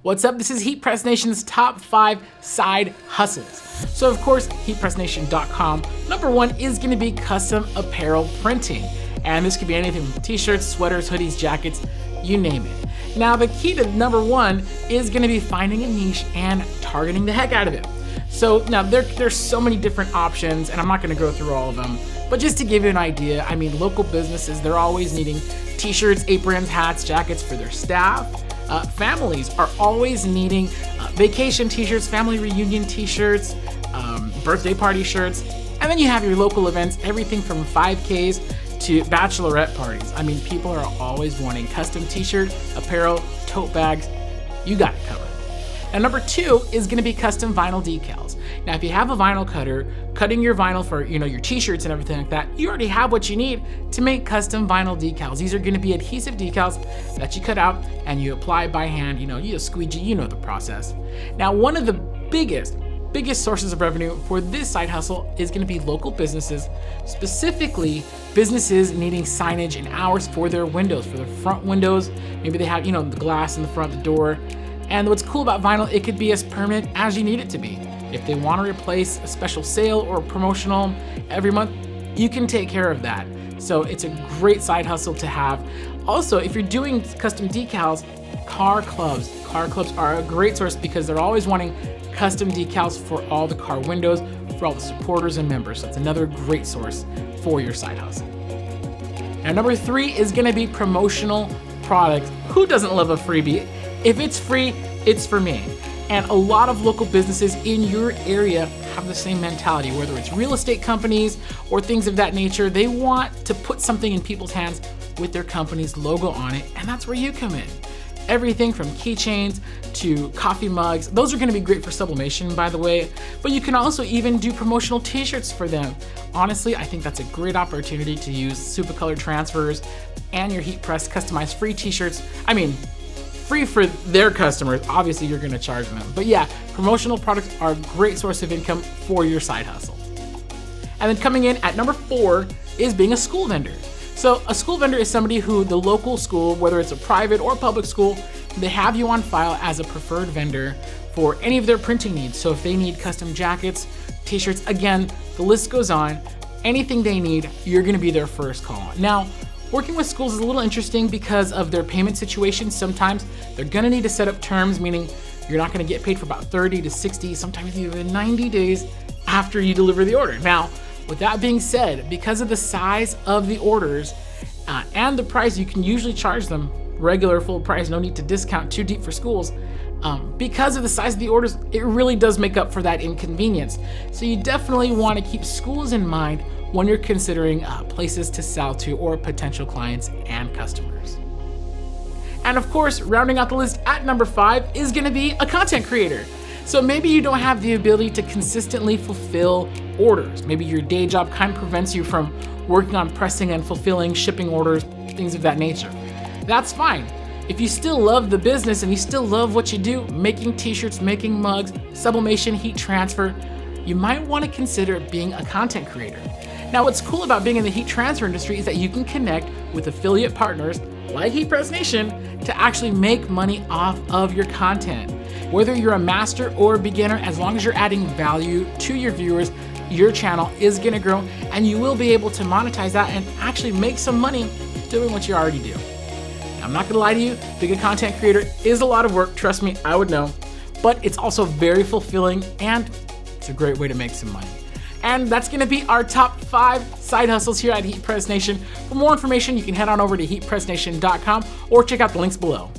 What's up? This is Heat Press Nation's top 5 side hustles. So of course, heatpressnation.com, number 1 is gonna be custom apparel printing. And this could be anything from t-shirts, sweaters, hoodies, jackets, you name it. Now the key to number 1 is gonna be finding a niche and targeting the heck out of it. So now there's so many different options, and I'm not gonna go through all of them, but just to give you an idea, I mean, local businesses, they're always needing t-shirts, aprons, hats, jackets for their staff. Families are always needing vacation t-shirts, family reunion t-shirts, birthday party shirts, and then you have your local events, everything from 5Ks to bachelorette parties. I mean, people are always wanting custom t-shirt, apparel, tote bags. You got it covered. And number 2 is gonna be custom vinyl decals. Now, if you have a vinyl cutter, cutting your vinyl for your t-shirts and everything like that, you already have what you need to make custom vinyl decals. These are gonna be adhesive decals that you cut out and you apply by hand, you squeegee, you know the process. Now, one of the biggest sources of revenue for this side hustle is gonna be local businesses, specifically businesses needing signage and hours for their windows, for their front windows. Maybe they have, the glass in the front, the door. And what's cool about vinyl, it could be as permanent as you need it to be. If they want to replace a special sale or promotional every month, you can take care of that. So it's a great side hustle to have. Also, if you're doing custom decals, car clubs are a great source because they're always wanting custom decals for all the car windows, for all the supporters and members. So it's another great source for your side hustle. Now, number 3 is gonna be promotional products. Who doesn't love a freebie? If it's free, it's for me. And a lot of local businesses in your area have the same mentality, whether it's real estate companies or things of that nature. They want to put something in people's hands with their company's logo on it, and that's where you come in. Everything from keychains to coffee mugs. Those are gonna be great for sublimation, by the way, but you can also even do promotional t-shirts for them. Honestly, I think that's a great opportunity to use Supacolor transfers and your heat press customized free t-shirts. I mean, free for their customers. Obviously, you're gonna charge them. But yeah, promotional products are a great source of income for your side hustle. And then coming in at number 4 is being a school vendor. So a school vendor is somebody who the local school, whether it's a private or public school, they have you on file as a preferred vendor for any of their printing needs. So if they need custom jackets, t-shirts, again, the list goes on. Anything they need, you're gonna be their first call. Now, working with schools is a little interesting because of their payment situation. Sometimes they're gonna need to set up terms, meaning you're not gonna get paid for about 30 to 60, sometimes even 90 days after you deliver the order. Now, with that being said, because of the size of the orders and the price, you can usually charge them regular full price, no need to discount too deep for schools. Because of the size of the orders, it really does make up for that inconvenience. So you definitely wanna keep schools in mind when you're considering places to sell to or potential clients and customers. And of course, rounding out the list at number 5 is gonna be a content creator. So maybe you don't have the ability to consistently fulfill orders. Maybe your day job kind of prevents you from working on pressing and fulfilling shipping orders, things of that nature. That's fine. If you still love the business and you still love what you do, making t-shirts, making mugs, sublimation, heat transfer, you might want to consider being a content creator. Now, what's cool about being in the heat transfer industry is that you can connect with affiliate partners like Heat Press Nation to actually make money off of your content. Whether you're a master or a beginner, as long as you're adding value to your viewers, your channel is gonna grow and you will be able to monetize that and actually make some money doing what you already do. Now, I'm not gonna lie to you, being a content creator is a lot of work, trust me, I would know, but it's also very fulfilling and it's a great way to make some money. And that's gonna be our top 5 side hustles here at Heat Press Nation. For more information, you can head on over to heatpressnation.com or check out the links below.